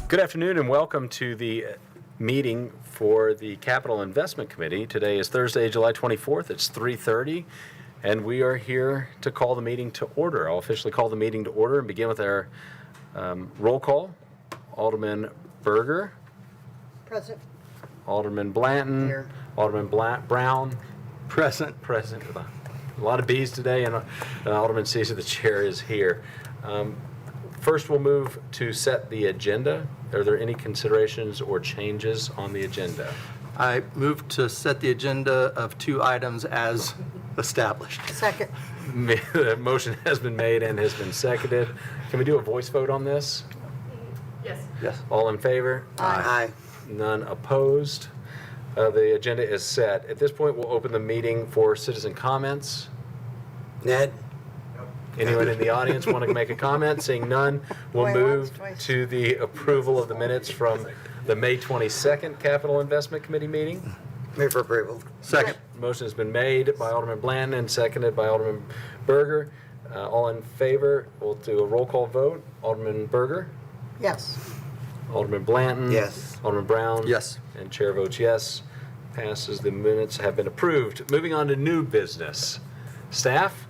Good afternoon and welcome to the meeting for the Capital Investment Committee. Today is Thursday, July 24th. It's 3:30 and we are here to call the meeting to order. I'll officially call the meeting to order and begin with our roll call. Alderman Berger. Present. Alderman Blanton. Here. Alderman Brown. Present. Present. A lot of B's today, and Alderman Caesar, the chair, is here. First, we'll move to set the agenda. Are there any considerations or changes on the agenda? I move to set the agenda of 2 items as established. Second. The motion has been made and has been seconded. Can we do a voice vote on this? Yes. All in favor? Aye. None opposed. The agenda is set. At this point, we'll open the meeting for citizen comments. Ned? Anyone in the audience want to make a comment? Seeing none, we'll Going move once, twice. to the approval of the minutes from the May 22nd Capital Investment Committee meeting. Move for approval. Second. Motion has been made by Alderman Blanton and seconded by Alderman Berger. All in favor, we'll do a roll call vote. Alderman Berger? Yes. Alderman Blanton? Yes. Alderman Brown? Yes. And chair votes yes. Passes. The minutes have been approved. Moving on to new business. Staff?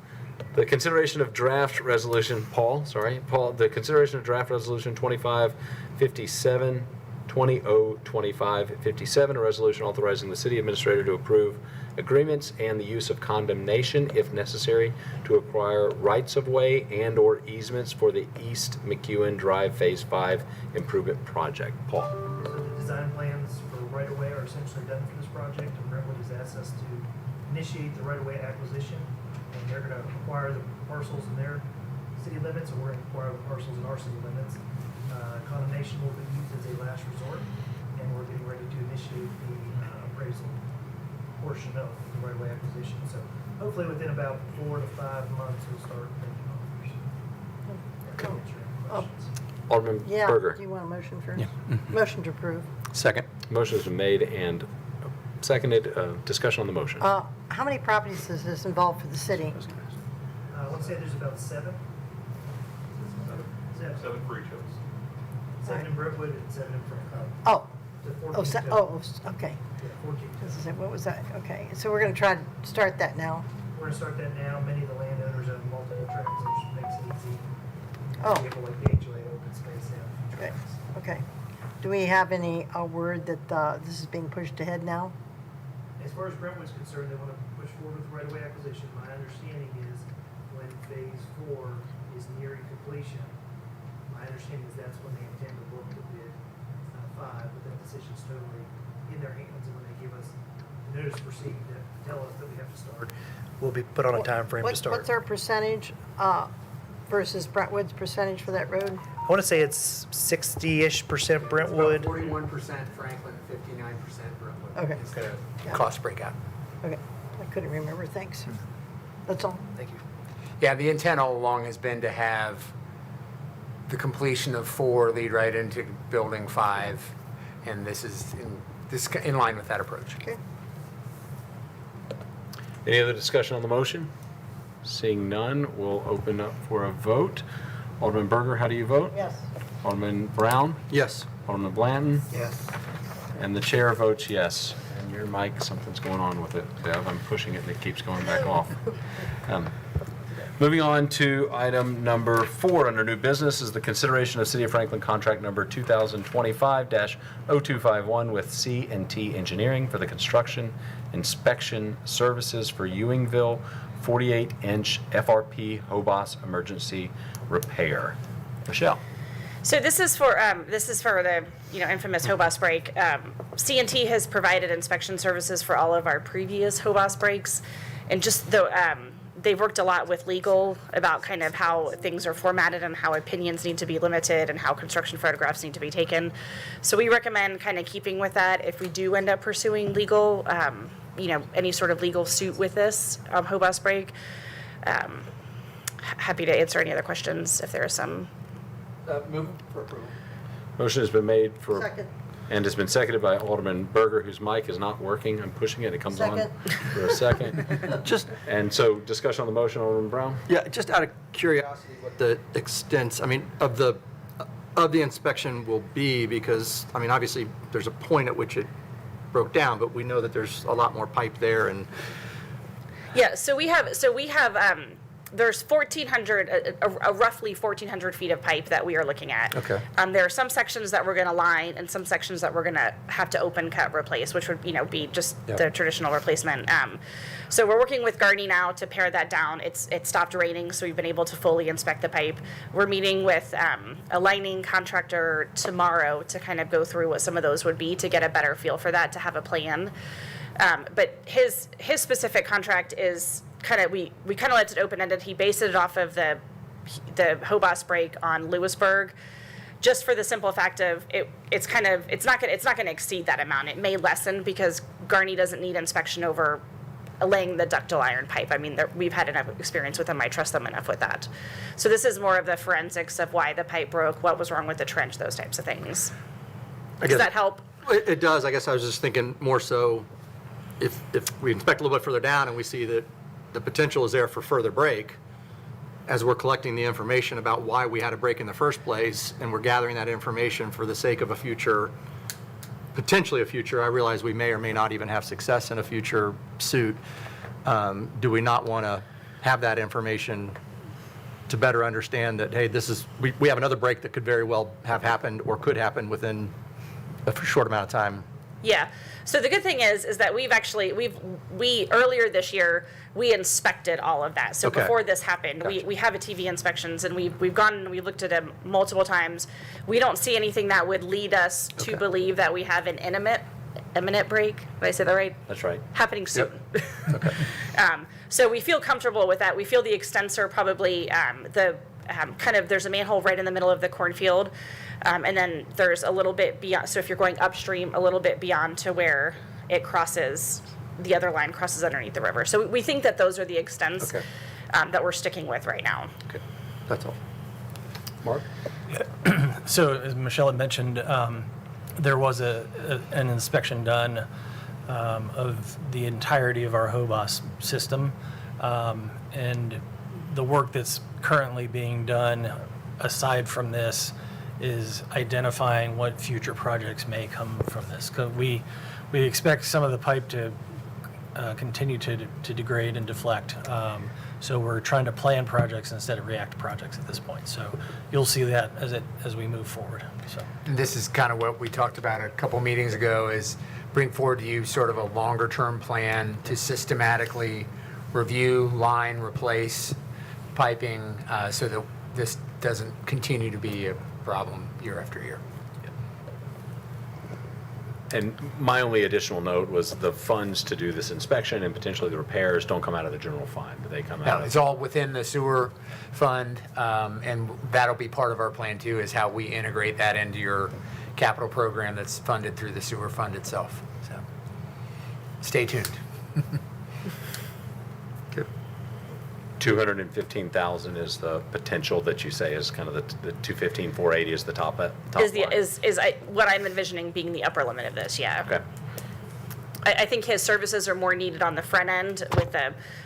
The consideration of draft resolution, Paul, the consideration of draft resolution 202557, a resolution authorizing the city administrator to approve agreements and the use of condemnation, if necessary, to acquire rights-of-way and/or easements for the East McEwen Drive Phase 5 improvement project. Paul. So the design plans for right-of-way are essentially done for this project, and Brentwood has asked us to initiate the right-of-way acquisition, and they're going to acquire the parcels in their city limits, and we're going to acquire the parcels in our city limits. Condemnation will be used as a last resort, and we're getting ready to initiate the appraisal portion of the right-of-way acquisition. So hopefully within about 4 to 5 months, we'll start making offers. Cool. Answer any questions. Alderman Yeah. Berger. Do you want a motion first? Motion to approve. Second. Motion has been made and seconded. Discussion on the motion. How many properties does this involve for the city? I want to say there's about 7. Seven for each of us. 7 in Brentwood and 7 in Franklin. Oh, So 14 oh, total. okay. Yeah, 14 This total. is it. What was that? Okay, so we're going to try to start that now. We're going to start that now. Many of the landowners have multiple tracks, which makes it easy. Oh. Be able to like the HOA open space out Okay. tracks. Okay. Do we have any word that this is being pushed ahead now? As far as Brentwood's concerned, they want to push forward with right-of-way acquisition. My understanding is when phase 4 is nearing completion, my understanding is that's when they intend to look to bid 5, but that decision's totally in their hands, and when they give us the notice to proceed, to tell us that we have to start, we'll be put on a time frame to start. What's our percentage versus Brentwood's percentage for that road? I want to say it's 60-ish% Brentwood. 41% Franklin, 59% Brentwood. Okay. Is the Yeah. cost breakout. Okay, I couldn't remember. Thanks. That's all. Thank you. Yeah, the intent all along has been to have the completion of 4 lead right into building 5, and this is in line with that approach. Okay. Any other discussion on the motion? Seeing none, we'll open up for a vote. Alderman Berger, how do you vote? Yes. Alderman Brown? Yes. Alderman Blanton? Yes. And the chair votes yes. And your mic, something's going on with it, Bev. I'm pushing it and it keeps going back off. Moving on to item number 4 under new business is the consideration of City of Franklin contract number 2025-0251 with C&T Engineering for the construction inspection services for Ewingville 48-inch FRP Hobos emergency repair. Michelle. So this is for the infamous Hobos break. C&T has provided inspection services for all of our previous Hobos breaks, and just they've worked a lot with legal about kind of how things are formatted and how opinions need to be limited and how construction photographs need to be taken. So we recommend kind of keeping with that if we do end up pursuing legal, any sort of legal suit with this Hobos break. Happy to answer any other questions if there are some. Move for approval. Motion has been made for Second. and has been seconded by Alderman Berger, whose mic is not working. I'm pushing it. It comes on Second. for a second. And so discussion on the motion, Alderman Brown? Yeah, just out of curiosity, what the extents, of the of the inspection will be, because, I mean, obviously, there's a point at which it broke down, but we know that there's a lot more pipe there, and Yeah, so we have, there's 1,400, a roughly 1,400 feet of pipe that we are looking at. Okay. There are some sections that we're gonna line and some sections that we're gonna have to open cut replace, which would, be just Yep. the traditional replacement. So we're working with Garney now to pare that down. It stopped raining, so we've been able to fully inspect the pipe. We're meeting with, a lining contractor tomorrow to kind of go through what some of those would be, to get a better feel for that, to have a plan. But his specific contract is kind of, we kind of left it open-ended. He based it off of the Hobos break on Lewisburg, just for the simple fact of it's not gonna exceed that amount. It may lessen because Garney doesn't need inspection over laying the ductile iron pipe. I mean, we've had enough experience with them. I trust them enough with that. So this is more of the forensics of why the pipe broke, what was wrong with the trench, those types of things. I Does guess that help? it does. I guess I was just thinking more so, if we inspect a little bit further down and we see that the potential is there for further break, as we're collecting the information about why we had a break in the first place, and we're gathering that information for the sake of potentially a future, I realize we may or may not even have success in a future suit. Do we not want to have that information to better understand that, hey, we have another break that could very well have happened or could happen within a short amount of time? Yeah. So the good thing is that we earlier this year, we inspected all of that. So Okay. before this happened, Gotcha. we have a TV inspections, and we've gone and we looked at them multiple times. We don't see anything that would lead us to Okay. believe that we have an imminent break. Did I say that right? That's right. Happening soon. Okay. So we feel comfortable with that. We feel the extensor probably, there's a manhole right in the middle of the cornfield. And then there's a little bit beyond, so if you're going upstream, a little bit beyond to where it crosses, the other line crosses underneath the river. So we think that those are the extents Okay. that we're sticking with right now. Okay. That's all. Mark? So as Michelle had mentioned, there was an inspection done of the entirety of our Hobos system. And the work that's currently being done, aside from this, is identifying what future projects may come from this. 'Cause we expect some of the pipe to continue to degrade and deflect. So we're trying to plan projects instead of react to projects at this point. So you'll see that as we move forward. So And this is kind of what we talked about a couple meetings ago, is bring forward to you sort of a longer-term plan to systematically review, line, replace piping, so that this doesn't continue to be a problem year after year. And my only additional note was the funds to do this inspection and potentially the repairs don't come out of the general fund. They come Now, out it's of, all within the sewer fund, and that'll be part of our plan too, is how we integrate that into your capital program that's funded through the sewer fund itself. So, stay tuned. Okay. 215,000 is the potential that you say is kind of the 215, 480 is the top line. What I'm envisioning being the upper limit of this, yeah. Okay. I think his services are more needed on the front end with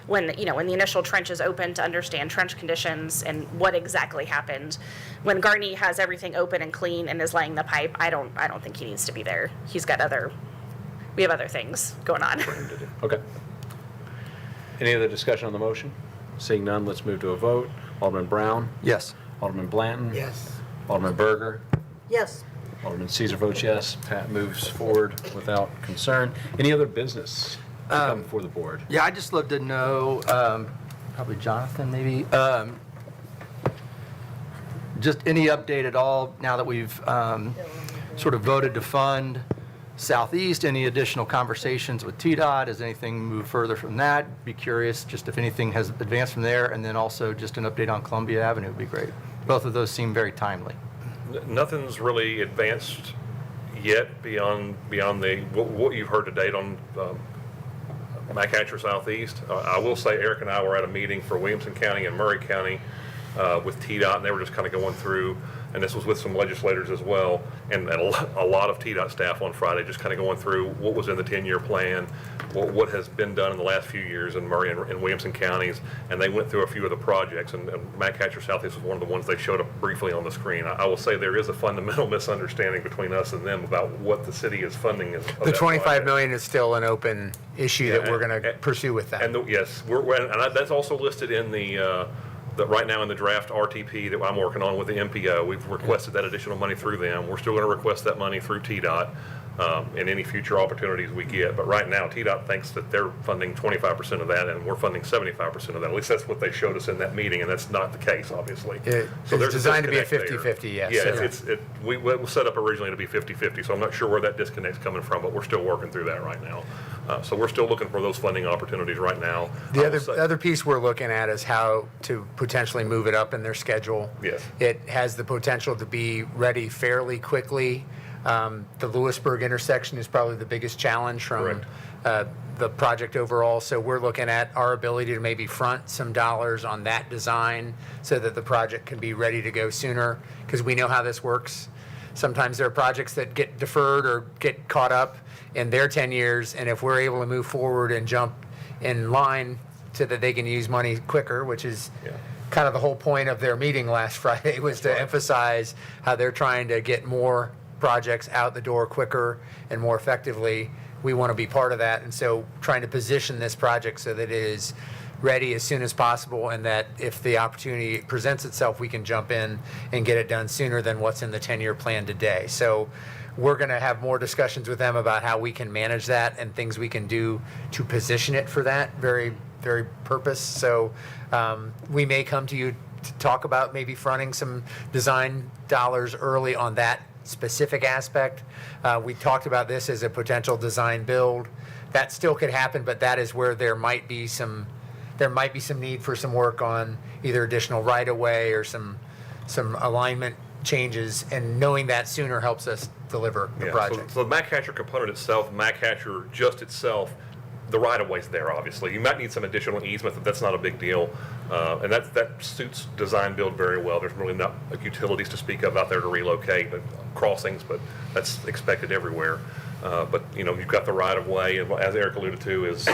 when the initial trench is open, to understand trench conditions and what exactly happened. When Garney has everything open and clean and is laying the pipe, I don't think he needs to be there. We have other things going on. Okay. Any other discussion on the motion? Seeing none, let's move to a vote. Alderman Brown? Yes. Alderman Blanton? Yes. Alderman Berger? Yes. Alderman Caesar votes yes. Pat moves forward without concern. Any other business to come before the board? Yeah, I'd just love to know, probably Jonathan maybe, just any update at all now that we've sort of voted to fund Southeast, any additional conversations with TDOT? Has anything moved further from that? Be curious just if anything has advanced from there, and then also just an update on Columbia Avenue would be great. Both of those seem very timely. Nothing's really advanced yet beyond what you've heard to date on McAtcher Southeast. I will say Eric and I were at a meeting for Williamson County and Murray County with TDOT, and they were just kind of going through, and this was with some legislators as well, and a lot of TDOT staff on Friday, just kind of going through what was in the 10-year plan, what has been done in the last few years in Murray and Williamson counties, and they went through a few of the projects, and Matt Catcher Southeast was one of the ones they showed up briefly on the screen. I will say there is a fundamental misunderstanding between us and them about what the city is funding. The 25 million is still an open issue that we're going to pursue with that. And yes, that's also listed in right now in the draft RTP that I'm working on with the MPO. We've requested that additional money through them. We're still going to request that money through TDOT in any future opportunities we get. But right now, TDOT thinks that they're funding 25% of that, and we're funding 75% of that. At least that's what they showed us in that meeting, and that's not the case, obviously. It's there's designed to be a disconnect there. 50-50, yes. Yeah, we were set up originally to be 50-50, so I'm not sure where that disconnect's coming from, but we're still working through that right now. So we're still looking for those funding opportunities right now. The I will say- other piece we're looking at is how to potentially move it up in their schedule. Yes. It has the potential to be ready fairly quickly. The Lewisburg intersection is probably the biggest challenge from the project overall. So we're looking at our ability to maybe front some dollars on that design so that the project can be ready to go sooner, because we know how this works. Sometimes there are projects that get deferred or get caught up in their 10 years, and if we're able to move forward and jump in line so that they can use money quicker, which is kind of the whole point of their meeting last Friday, was to emphasize how they're trying to get more projects out the door quicker and more effectively. We want to be part of that, and so trying to position this project so that it is ready as soon as possible, and that if the opportunity presents itself, we can jump in and get it done sooner than what's in the 10-year plan today. So we're going to have more discussions with them about how we can manage that and things we can do to position it for that very, very purpose. So we may come to you to talk about maybe fronting some design dollars early on that specific aspect. We talked about this as a potential design build. That still could happen, but that is where there might be some need for some work on either additional right-of-way or some alignment changes, and knowing that sooner helps us deliver the project. So the Mac Hatcher component itself, Mac Hatcher just itself, the right-of-way's there, obviously. You might need some additional easement, but that's not a big deal. And that suits design build very well. There's really not utilities to speak of out there to relocate, but crossings, but that's expected everywhere. But, you've got the right-of-way, and as Eric alluded to, is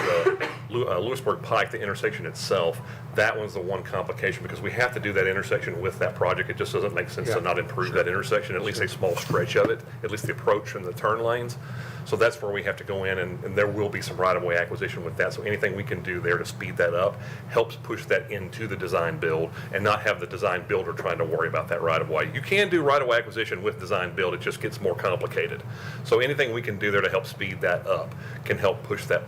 Lewisburg Pike, the intersection itself. That one's the one complication, because we have to do that intersection with that project. It just doesn't make sense to not improve that intersection, at least a small stretch of it, at least the approach and the turn lanes. So that's where we have to go in, and there will be some right-of-way acquisition with that. So anything we can do there to speed that up helps push that into the design build and not have the design builder trying to worry about that right-of-way. You can do right-of-way acquisition with design build, it just gets more complicated. So anything we can do there to help speed that up can help push that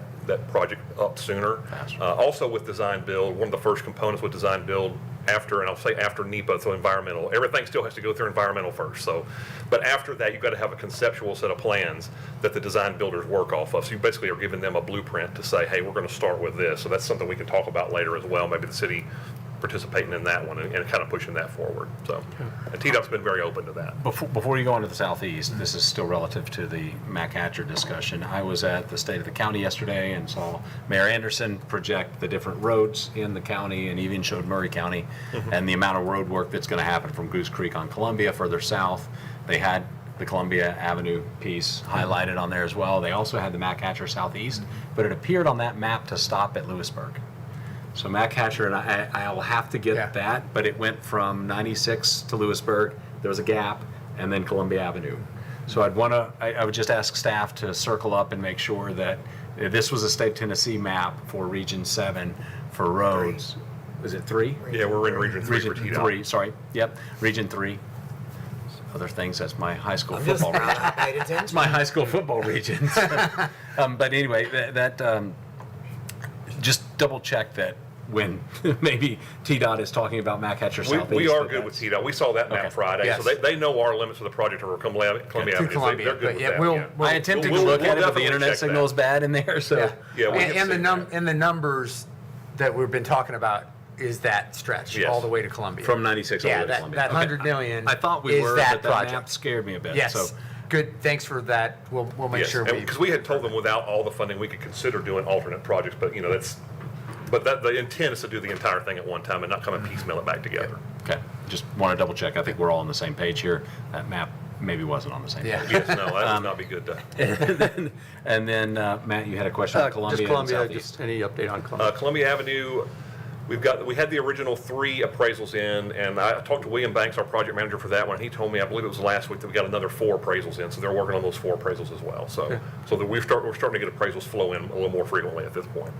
project up sooner. Also with design build, one of the first components with design build after NEPA, so environmental, everything still has to go through environmental first. So, but after that, you've got to have a conceptual set of plans that the design builders work off of. So you basically are giving them a blueprint to say, hey, we're going to start with this. So that's something we can talk about later as well. Maybe the city participating in that one and kind of pushing that forward. So, and TDOT's been very open to that. Before you go on to the southeast, this is still relative to the Mac Hatcher discussion. I was at the State of the County yesterday and saw Mayor Anderson project the different roads in the county, and even showed Murray County and the amount of road work that's going to happen from Goose Creek on Columbia further south. They had the Columbia Avenue piece highlighted on there as well. They also had the Mac Hatcher southeast, but it appeared on that map to stop at Lewisburg. So Mac Hatcher, and I'll have to get that, but it went from 96 to Lewisburg. There was a gap, and then Columbia Avenue. So I would just ask staff to circle up and make sure that this was a state Tennessee map for Region 7 for roads. Is it 3? Yeah, we're in Region 3 for Region TDOT. 3, sorry. Yep, Region 3. Other things, that's my high school football region. It's my high school football region. But anyway, just double check that when maybe TDOT is talking about Mac Hatcher Southeast. We are good with TDOT. We saw that map Friday, Yes. so they know our limits of the project are Columbia Avenue. Columbia, They're good but with yeah, that. we'll- yeah. we'll- I attempted We'll to look at it, but the definitely internet check signal that. is bad in there, so. Yeah, we can see that. And the numbers that we've been talking about is that stretch Yes. all the way to Columbia. From 96 all the way to Columbia. that Okay. 100 million I thought we is were, that but that project. map scared me a bit. Yes, So good, thanks for that. We'll make sure we. Because we had told them without all the funding, we could consider doing alternate projects, but But the intent is to do the entire thing at one time and not come and piecemeal it back together. Okay, just want to double check. I think we're all on the same page here. That map maybe wasn't on the same Yeah. page. Yes, no, that would not be good to. And then, Matt, you had a question on Columbia Just and Columbia, Southeast. just any update on Columbia? Columbia Avenue, we had the original 3 appraisals in, and I talked to William Banks, our project manager for that one. He told me, I believe it was last week, that we got another 4 appraisals in, so they're working on those 4 appraisals as well. So that we're starting to get appraisals flow in a little more frequently at this point.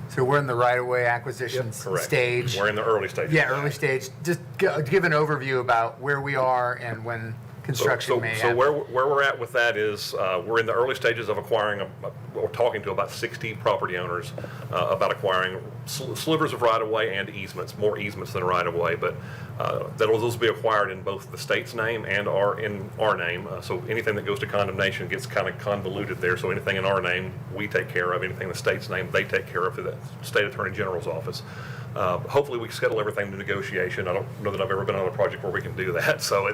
So we're in the right-of-way acquisition Correct. stage. We're in the early stages. Yeah, early stage. Just give an overview about where we are and when construction may So happen. where we're at with that is, we're in the early stages of acquiring, we're talking to about 60 property owners about acquiring slivers of right-of-way and easements, more easements than right-of-way, but those will be acquired in both the state's name and in our name. So anything that goes to condemnation gets kind of convoluted there. So anything in our name, we take care of. Anything in the state's name, they take care of through the State Attorney General's office. Hopefully we schedule everything to negotiation. I don't know that I've ever been on a project where we can do that. So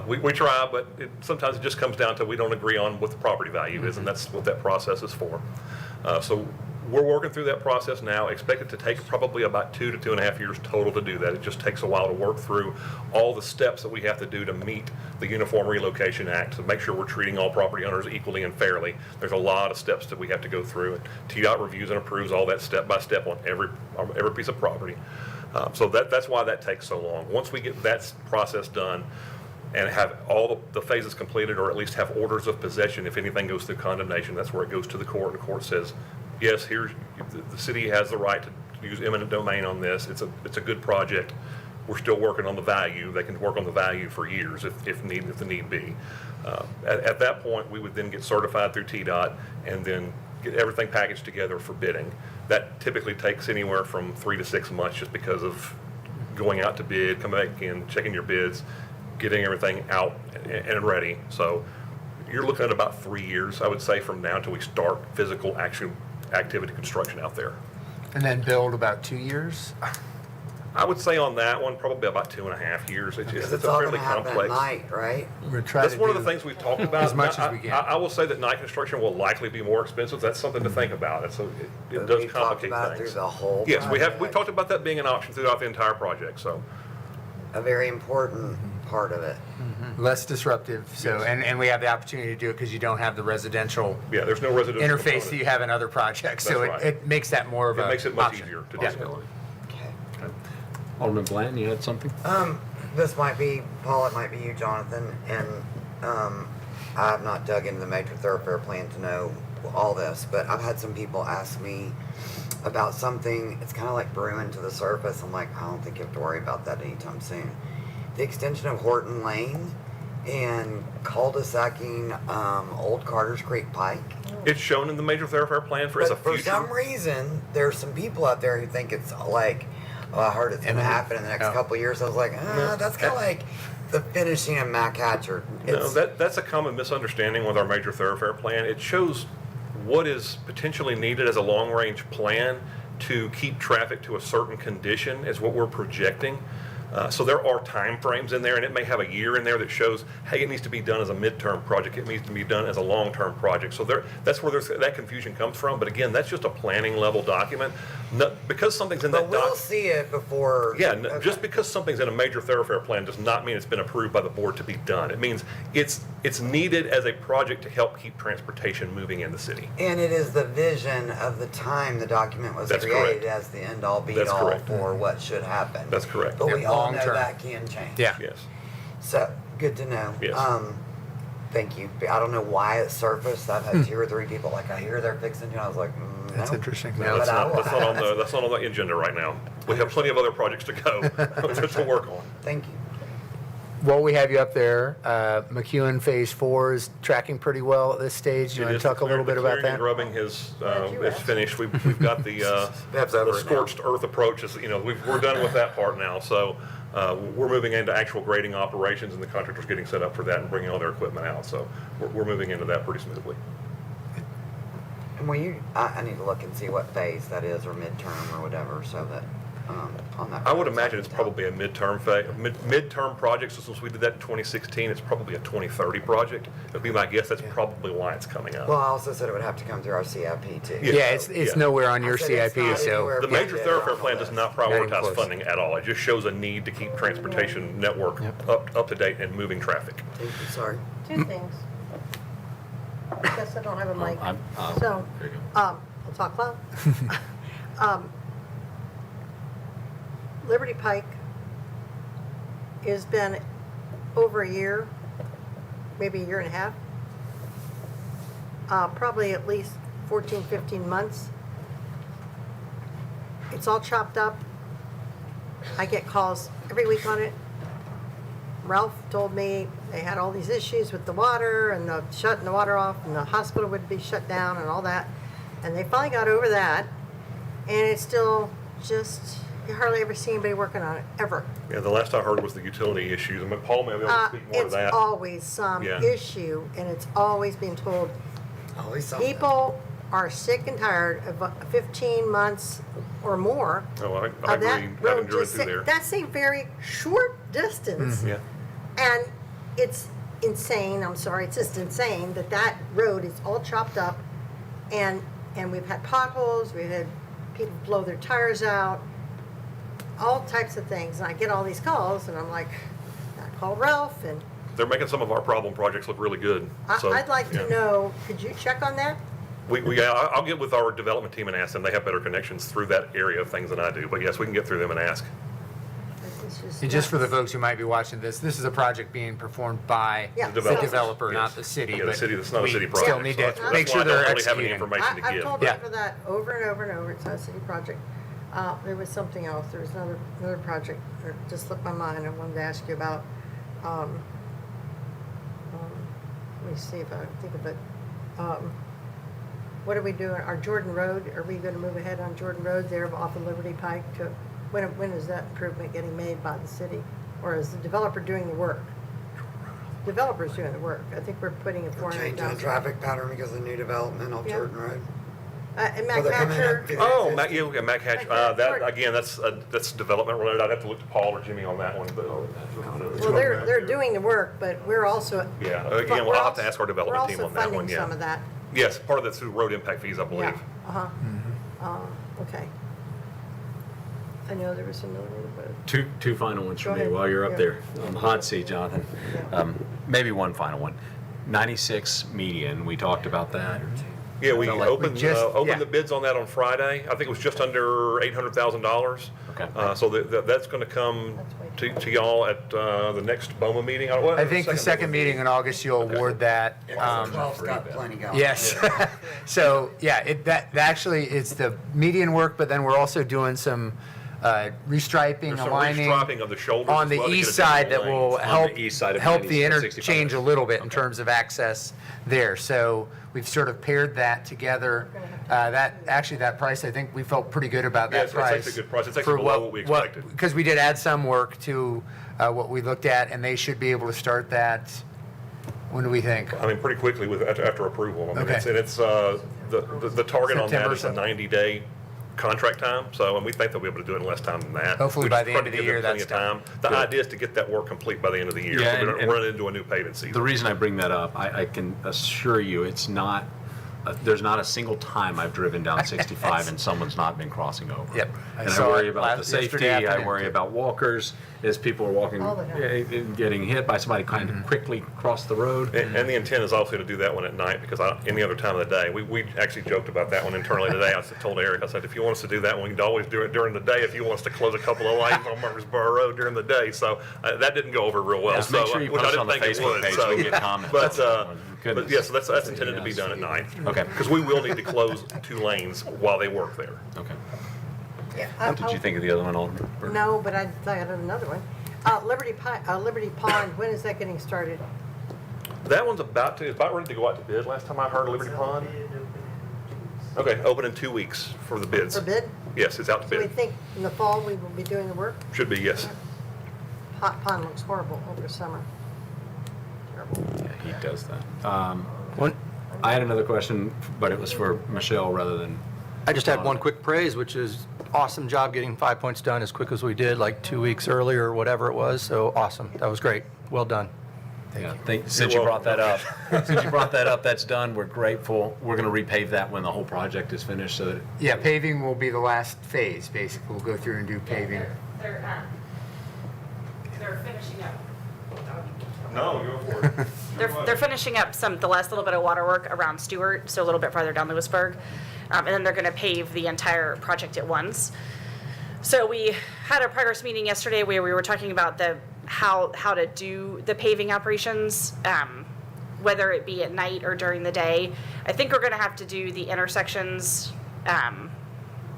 we try, but sometimes it just comes down to we don't agree on what the property value is, and that's what that process is for. So we're working through that process now. Expect it to take probably about 2 to 2.5 years total to do that. It just takes a while to work through all the steps that we have to do to meet the Uniform Relocation Act to make sure we're treating all property owners equally and fairly. There's a lot of steps that we have to go through. And TDOT reviews and approves all that step by step on every piece of property. So that's why that takes so long. Once we get that process done and have all the phases completed, or at least have orders of possession, if anything goes through condemnation, that's where it goes to the court. And the court says, yes, the city has the right to use eminent domain on this. It's a good project. We're still working on the value. They can work on the value for years if the need be. At that point, we would then get certified through TDOT and then get everything packaged together for bidding. That typically takes anywhere from 3 to 6 months just because of going out to bid, coming back in, checking your bids, getting everything out and ready. So you're looking at about 3 years, I would say, from now until we start physical activity construction out there. And then build about 2 years? I would say on that one, probably about 2.5 years. It's Because a it's all fairly gonna happen at complex. night, right? We're trying That's to one of do the things we've talked about. as much Now, as we can. I will say that night construction will likely be more expensive. That's something to think about. It But does we've talked complicate about it things. through the whole Yes, we project. talked about that being an option throughout the entire project, so. A very important part of it. less disruptive. So, Yes. and we have the opportunity to do it because you don't have the residential Yeah, there's no residential interface that component. you have in other projects. So That's right. it makes that more of a It makes it much option. easier to Yeah. do. Okay. Alderman Blanton, you had something? This might be, Paul, it might be you, Jonathan, and I have not dug into the major thoroughfare plan to know all this, but I've had some people ask me about something. It's kind of like brewing to the surface. I'm like, I don't think you have to worry about that anytime soon. The extension of Horton Lane and cul-de-sacing Old Carter's Creek Pike. It's shown in the major thoroughfare plan as a But for future. some reason, there's some people out there who think it's like, oh, I heard it's going to happen in the next couple of years. I was like, that's kind of like the finishing of Mac Hatcher. No, that's a common misunderstanding with our major thoroughfare plan. It shows what is potentially needed as a long-range plan to keep traffic to a certain condition is what we're projecting. So there are time frames in there, and it may have a year in there that shows, hey, it needs to be done as a midterm project. It needs to be done as a long-term project. So that's where that confusion comes from. But again, that's just a planning level document. Because something's in But that we'll document. see it before. Yeah, Okay. just because something's in a major thoroughfare plan does not mean it's been approved by the board to be done. It means it's needed as a project to help keep transportation moving in the city. And it is the vision of the time the document was That's created correct. as the end-all That's be-all correct. for what should happen. That's correct. But we Yeah, all long know term. that can change. Yeah. Yes. So, good to know. Yes. Thank you. I don't know why it surfaced. I've had 2 or 3 people like, I hear they're fixing it. I was like, That's no. interesting. No, No, that's But I not, will that's not on ask. that's not on the agenda right now. We have plenty of other projects to go to work on. Thank you. While we have you up there, McEwen Phase 4 is tracking pretty well at this stage. You It want is to talk a little the bit about clearing and that? grubbing is you asked. finished. We've got the Perhaps over the it now. scorched earth approach is, we're done with that part now. So we're moving into actual grading operations, and the contractor's getting set up for that and bringing all their equipment out. So we're moving into that pretty smoothly. And will you, I need to look and see what phase that is or midterm or whatever so that on that. I would imagine it's probably a midterm midterm project, so since we did that in 2016, it's probably a 2030 project. It'd be my guess, that's probably why it's coming up. Well, I also said it would have to come through our CIP too. Yeah. Yeah, it's Yeah. nowhere on I your said it's CIP, not so. anywhere. The major Yeah, thoroughfare on the plan does list. not Not even prioritize close. funding at all. It just shows a need to keep transportation network up to date and moving traffic. Sorry. Two things. I guess I don't have a mic. So, there you go. I'll talk loud. Liberty Pike has been over a year, maybe a year and a half. Probably at least 14, 15 months. It's all chopped up. I get calls every week on it. Ralph told me they had all these issues with the water and the shutting the water off and the hospital would be shut down and all that. And they finally got over that. And it's still just, you hardly ever see anybody working on it, ever. Yeah, the last I heard was the utility issues. I mean, Paul may be able to speak more to It's that. always some Yeah. issue and it's always being told, Always something. people are sick and tired of 15 months or more Oh, I of agree. that I've road enjoyed just through there. that's a very short distance. Yeah. And it's insane, I'm sorry, it's just insane that that road is all chopped up and we've had potholes, we've had people blow their tires out, all types of things. And I get all these calls and I'm like, I call Ralph and They're making some of our problem projects look really good. So, I'd like yeah. to know, could you check on that? I'll get with our development team and ask them. They have better connections through that area of things than I do. But yes, we can get through them and ask. It's And just for the nuts. folks who might be watching this is a project being performed by Yeah, The the developers. developer, not Yes. the city. Yeah, the but city, it's not a we city Still project. need so to that's make why sure I they're don't really have any executing. information to I've give. told Yeah. them for that over and over and over. It's not a city project. There was something else. There was another project that just slipped my mind. I wanted to ask you about. Let me see if I can think of it. What are we doing? Our Jordan Road, are we going to move ahead on Jordan Road there off of Liberty Pike? When is that improvement getting made by the city? Or is the developer doing the work? Developer's doing the work. I think we're putting a We're changing the 400,000. traffic pattern because of new development off Yeah. Jordan Road. And So Matt they're coming in Hatcher, at 50, Oh, 50. Mac, yeah, Mac Hatch. That again, that's development related. I'd have to look to Paul or Jimmy on that one. But, well, they're doing the work, but we're also. Yeah, but again, we're I'll have to also- ask our development team on that We're also one. funding Yeah. some of that. Yes, part of that's through road impact fees, I believe. Yeah, uh-huh. Okay. I know there was another one, but. Two final ones Go from me ahead. while you're up Yeah. there on the hot seat, Jonathan. Yeah. Maybe one final one. 96 median, we talked about that. Yeah, we Felt like opened we just- yeah. opened the bids on that on Friday. I think it was just under $800,000. Okay. So that's going to come to y'all at the next BOMA meeting. I think the second meeting in August, you'll award that. 12's got plenty going. Yes. So, yeah, that actually, it's the median work, but then we're also doing some restriping, There's some aligning. restriping of the shoulders On as the well to get east additional side that will lanes. On help, the east side of help the 96, interchange a little bit in terms of access there. So we've sort of paired that together. That price, I think we felt pretty good about Yeah, that it's price. actually a good price. It's actually for below what we expected. Because we did add some work to what we looked at, and they should be able to start that, when do we think? I mean, pretty quickly after approval. I mean, Okay. it's the target on that September, is a 90-day contract time. So, and we think they'll be able to do it in less time than that. Hopefully We by just the try end to of the give them year, plenty that's of time. The Good. idea is to get that work complete by the end of the year. Yeah, So we don't and- run into a new paving season. The reason I bring that up, I can assure you, it's not, there's not a single time I've driven down 65 and someone's not been crossing over. Yep. I And I saw worry it about the safety, yesterday I afternoon, worry too. about walkers, as people are walking, All the time. getting hit by somebody kind of quickly across the road. And the intent is also to do that one at night because any other time of the day. We actually joked about that one internally today. I told Eric, I said, if you want us to do that one, you can always do it during the day if you want us to close a couple of lanes on Murfreesboro Road during the day. So that didn't go over real well. Just make So, sure you which I post didn't on the think it Facebook would, page so- so we get comments. But Goodness. yeah, so that's intended to be done at night. Okay. Because we will need to close 2 lanes while they work there. Okay. Yeah, What did you think of the other one, Alderman? Burke? No, but I thought of another one. Liberty Pond, when is that getting started? That one's about ready to go out to bid. Last time I heard, Liberty Pond. Bid open in 2 weeks. Okay, open in 2 weeks for the bids. For bid? Yes, it's out to So we bid. think in the fall we will be doing the work? Should be, yes. Pond looks horrible over summer. Terrible. Yeah, he does that. I had another question, but it was for Michelle rather than. I just had one quick praise, which is awesome job getting 5 Points done as quick as we did, like 2 weeks earlier or whatever it was. So awesome. That was great. Well done. Yeah, since you brought that up, that's done. We're grateful. We're going to repave that when the whole project is finished so that Yeah, paving will be the last phase, basically. We'll go through and do paving. They're finishing up. No, go for it. They're finishing up the last little bit of water work around Stewart, so a little bit farther down Lewisburg. And then they're gonna pave the entire project at once. So we had a progress meeting yesterday where we were talking about how to do the paving operations, whether it be at night or during the day. I think we're gonna have to do the intersections,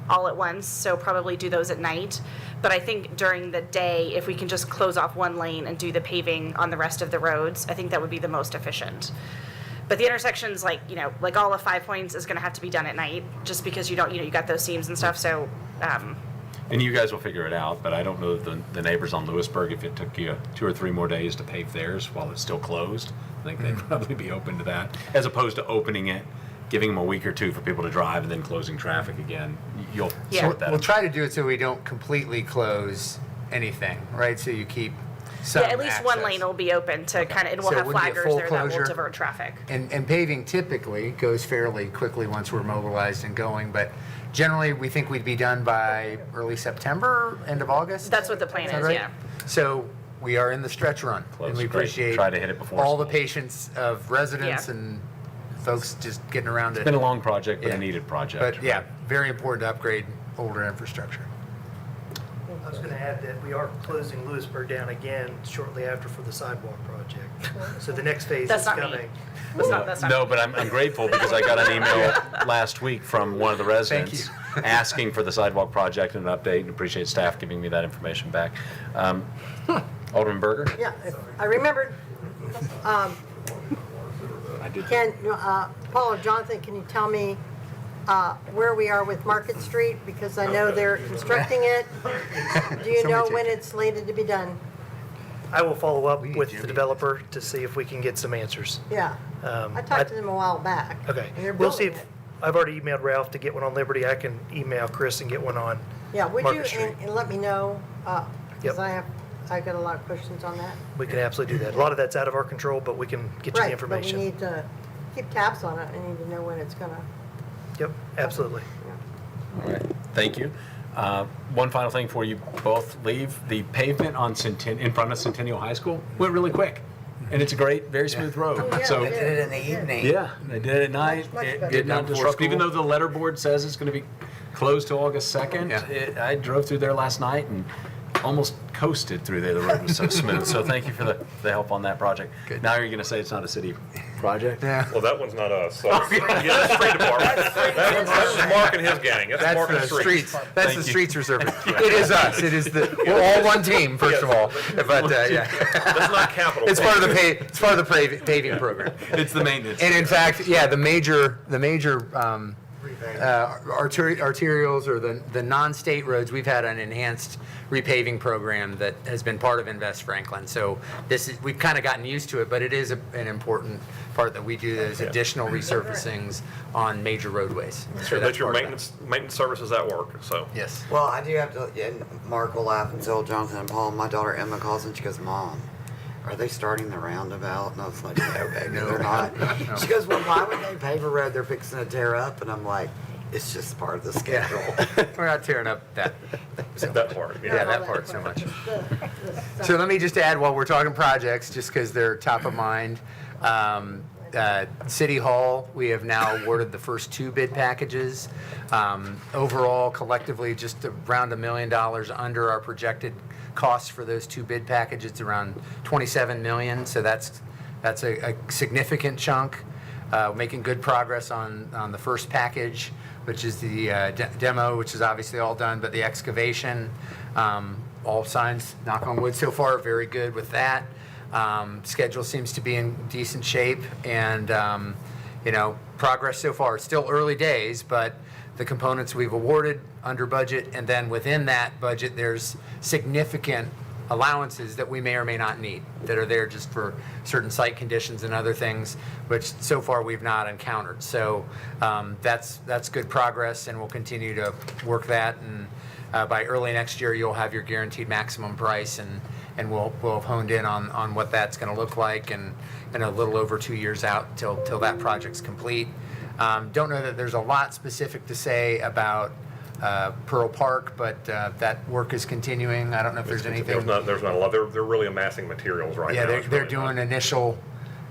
all at once, so probably do those at night. But I think during the day, if we can just close off one lane and do the paving on the rest of the roads, I think that would be the most efficient. But the intersections, like all of 5 Points is gonna have to be done at night, just because you got those seams and stuff, so, and you guys will figure it out, but I don't know the neighbors on Lewisburg, if it took you 2 or 3 more days to pave theirs while it's still closed, I think they'd probably be open to that, as opposed to opening it, giving them a week or 2 for people to drive and then closing traffic again. You'll Yeah. sort that We'll out. try to do it so we don't completely close anything, right? So you keep some yeah, at least one access. lane will be open to kind of, and we'll So it have wouldn't be a flaggers full there that will closure? divert traffic. And paving typically goes fairly quickly once we're mobilized and going, but generally, we think we'd be done by early September, end of August? That's what the plan Is that is, right? yeah. So we are in the stretch run. Close, And we great. appreciate Try to hit it before all the school. patience of residents Yeah. and folks just getting around it. It's been a long project, but Yeah. a needed project. But yeah, very important to upgrade older infrastructure. I was gonna add that we are closing Lewisburg down again shortly after for the sidewalk project. So the next phase That's is not me. coming. That's not. No, but I'm grateful because I got an email last week from one of the residents asking for the sidewalk project and an update, and appreciate staff giving me that information back. Alderman Berger? Yeah, I remembered. I did. Paul or Jonathan, can you tell me where we are with Market Street? Because I know they're constructing it. Do you know when it's slated to be done? I will follow up need with Jody the to- developer to see if we can get some answers. Yeah. I talked to them a while back. Okay, And they're we'll see building if, it. I've already emailed Ralph to get one on Liberty. I can email Chris and get one on Yeah, would you, Market Street. and let me know, because Yep. I got a lot of questions on that. We can absolutely do that. A lot of that's out of our control, but we can get you the Right, information. but we need to keep tabs on it. I need to know when it's gonna. Yep, absolutely. All right, thank you. One final thing before you both leave. The pavement on in front of Centennial High School went really quick. And it's a great, very smooth road. yeah, So, it Did it in the evening. yeah, they did it at night. much It better. did not Done before disrupt, even school. though the letterboard says it's going to be closed till August 2nd. Yeah. I drove through there last night and almost coasted through there. The road was so smooth. So thank you for the help on that project. Good. Now you're going to say it's not a city project? Yeah. Well, that one's not us. So yeah, that's street department. That's Mark and his gang. That's Mark and That's the the streets. That's Thank the you. streets reserve. It is us. It is we're all one team, first of all. But, yeah. That's not capital. It's part of the paving program. It's the maintenance. And in fact, yeah, the major arterials or the non-state roads, we've had an enhanced repaving program that has been part of Invest Franklin. So we've kind of gotten used to it, but it is an important part that we do those additional resurfacings on major roadways. So Let that's your part of that. maintenance services at work. So Yes. Well, I do have to, and Mark will laugh and tell Jonathan and Paul, my daughter Emma calls and she goes, Mom, are they starting the roundabout? And I was like, no, baby, they're not. She goes, well, why would they pave a road they're fixing to tear up? And I'm like, it's just part of the schedule. We're not tearing up that. that part. Yeah, that part so much. So let me just add, while we're talking projects, just because they're top of mind, City Hall, we have now awarded the first 2 bid packages. Overall, collectively, just around $1 million under our projected costs for those 2 bid packages, around $27 million. So that's a significant chunk. Making good progress on the first package, which is the demo, which is obviously all done, but the excavation, all signs, knock on wood, so far, very good with that. Schedule seems to be in decent shape, and progress so far. It's still early days, but the components we've awarded under budget, and then within that budget, there's significant allowances that we may or may not need, that are there just for certain site conditions and other things, which so far we've not encountered. So that's good progress, and we'll continue to work that. And by early next year, you'll have your guaranteed maximum price, and we'll have honed in on what that's going to look like, and a little over 2 years out till that project's complete. Don't know that there's a lot specific to say about Pearl Park, but that work is continuing. I don't know if there's anything. There's not a lot. They're really amassing materials right Yeah, now. they're doing initial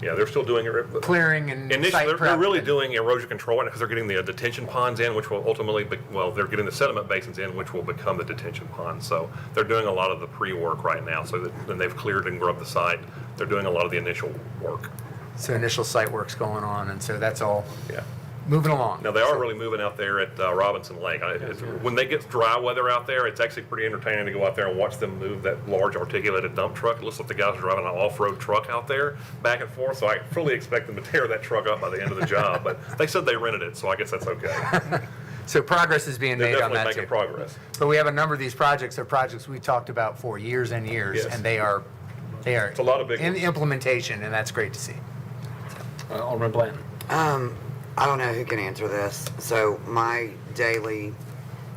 Yeah, they're still doing it. clearing and Initially, site they're prep. really doing erosion control because they're getting the detention ponds in, which will ultimately, they're getting the sediment basins in, which will become the detention ponds. So they're doing a lot of the pre-work right now. So that then they've cleared and grubbed the site. They're doing a lot of the initial work. So initial site work's going on, and so that's all Yeah. moving along. Now, they are really moving out there at Robinson Lake. When they get dry weather out there, it's actually pretty entertaining to go out there and watch them move that large articulated dump truck. It looks like the guys are driving an off-road truck out there back and forth, so I fully expect them to tear that truck up by the end of the job. But they said they rented it, so I guess that's okay. So progress is being They're made on definitely that making too. progress. But we have a number of these projects are projects we talked about for years and years, Yes. and they are It's a lot of big in ones. implementation, and that's great to see. Alderman Blanton. I don't know who can answer this. So my daily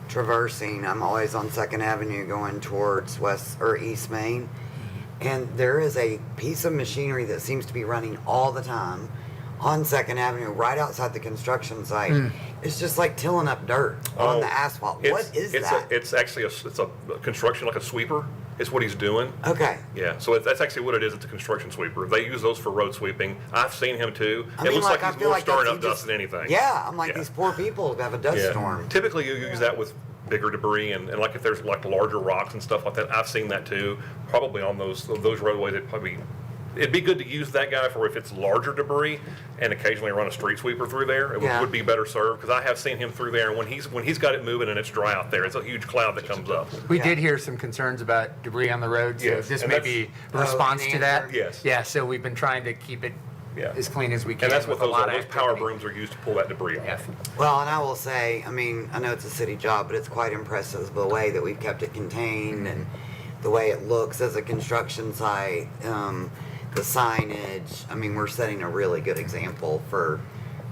traversing, I'm always on 2nd Avenue going towards West or East Main. And there is a piece of machinery that seems to be running all the time on 2nd Avenue, right outside the construction site. It's just like tilling up dirt on the asphalt. What is that? It's actually it's a construction, like a sweeper, is what he's doing. Okay. Yeah, so that's actually what it is. It's a construction sweeper. They use those for road sweeping. I've seen him too. I It mean, looks like I he's feel more like stirring that's- up he dust just- than anything. Yeah, I'm like, Yeah. these poor people have a dust Yeah. storm. Typically, you use that with bigger debris and like if there's like larger rocks and stuff like that. I've seen that too. Probably on those roadways, it'd be good to use that guy for if it's larger debris and occasionally run a street sweeper through there. It Yeah. would be better served because I have seen him through there. And when he's got it moving and it's dry out there, it's a huge cloud that comes up. We Yeah. did hear some concerns about debris on the road, so Yes, this and may that's- be a response to that. Yes. Yeah, so we've been trying to keep it Yeah. as clean as we can. And that's what with a those lot are. of Those power activity. brooms are used to pull that debris off. Yeah. Well, and I will say, I mean, I know it's a city job, but it's quite impressive the way that we've kept it contained and the way it looks as a construction site, the signage. I mean, we're setting a really good example for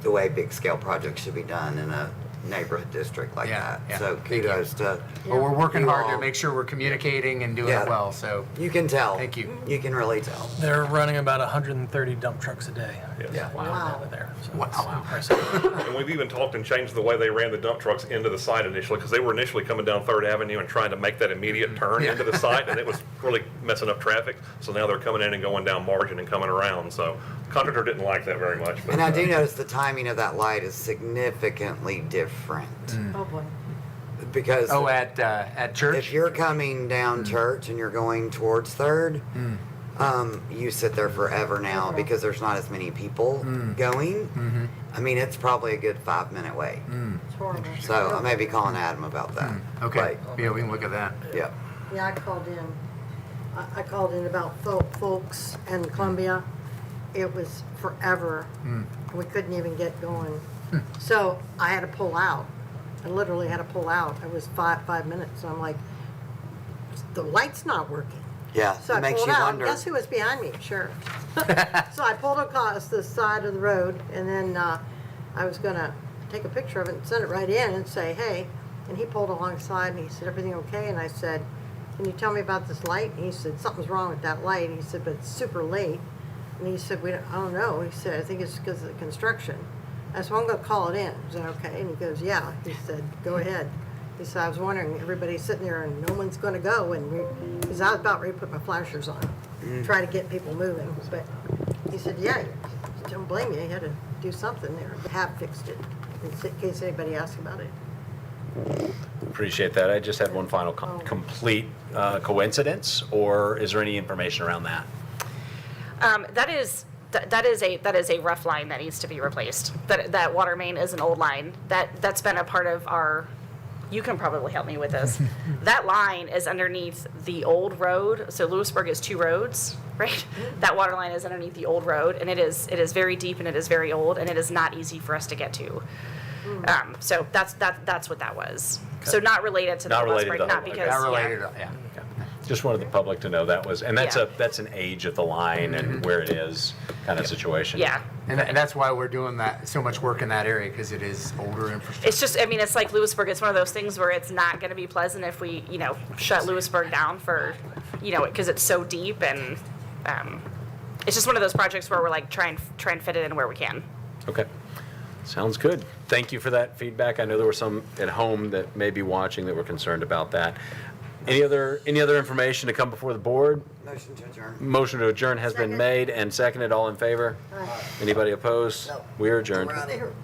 the way big scale projects should be done in a neighborhood district like Yeah, that. yeah. So Thank you. kudos to, But we're working You hard to all- make sure we're communicating and doing Yeah. it well, so you can tell. Thank you. You can really tell. They're running about 130 dump trucks a day. Yes. Yeah. Wow. Over there. So Wow. it's impressive. And we've even talked and changed the way they ran the dump trucks into the site initially, because they were initially coming down 3rd Avenue and trying to make that immediate turn Yeah. into the site, and it was really messing up traffic. So now they're coming in and going down Margin and coming around. So the contractor didn't like that very much. But, And I do notice the timing of that light is significantly different Oh, boy. because Oh, at church? if you're coming down Church and you're going towards 3rd, you sit there forever now because there's not as many people going. I mean, it's probably a good 5-minute wait. It's horrible. So I may be calling Adam about that. Okay, yeah, we can look at that. Yeah. Yeah, I called in. I called in about folks and Columbia. It was forever. We couldn't even get going. So I had to pull out. I literally had to pull out. It was 5 minutes. I'm like, the light's not working. Yeah. So It I makes pulled you out. wonder. Guess who was behind me? Sheriff. So I pulled across the side of the road, and then I was gonna take a picture of it and send it right in and say, hey. And he pulled alongside, and he said, everything okay? And I said, can you tell me about this light? And he said, something's wrong with that light. He said, but it's super late. And he said, I don't know. He said, I think it's because of the construction. I said, well, I'm gonna call it in. I said, okay. And he goes, yeah. He said, go ahead. He said, I was wondering, everybody's sitting there and no one's gonna go. And because I was about ready to put my flashers on, try to get people moving. But he said, yeah, don't blame you. You had to do something there. Have fixed it, in case anybody asks about it. Appreciate that. I just had one final complete coincidence, or is there any information around that? That is a rough line that needs to be replaced. That water main is an old line. That's been a part of our. You can probably help me with this. That line is underneath the old road. So Lewisburg is 2 roads, right? That water line is underneath the old road, and it is very deep and it is very old, and it is not easy for us to get to. So that's what that was. So not related to the Not bus related break, to the not whole- because Not yeah. related, yeah. Just wanted the public to know that was, and that's Yeah. that's an age of the line and where it is kind of situation. Yeah. And that's why we're doing that, so much work in that area, because it is older infrastructure. It's just, I mean, it's like Lewisburg, it's one of those things where it's not gonna be pleasant if we, shut Lewisburg down for, because it's so deep and, it's just one of those projects where we're like, try and fit it in where we can. Okay. Sounds good. Thank you for that feedback. I know there were some at home that may be watching that were concerned about that. Any other information to come before the board? Motion to adjourn. Motion to adjourn has been Second. made and seconded. All in favor? Anybody opposed? No. We are adjourned. We're out of here.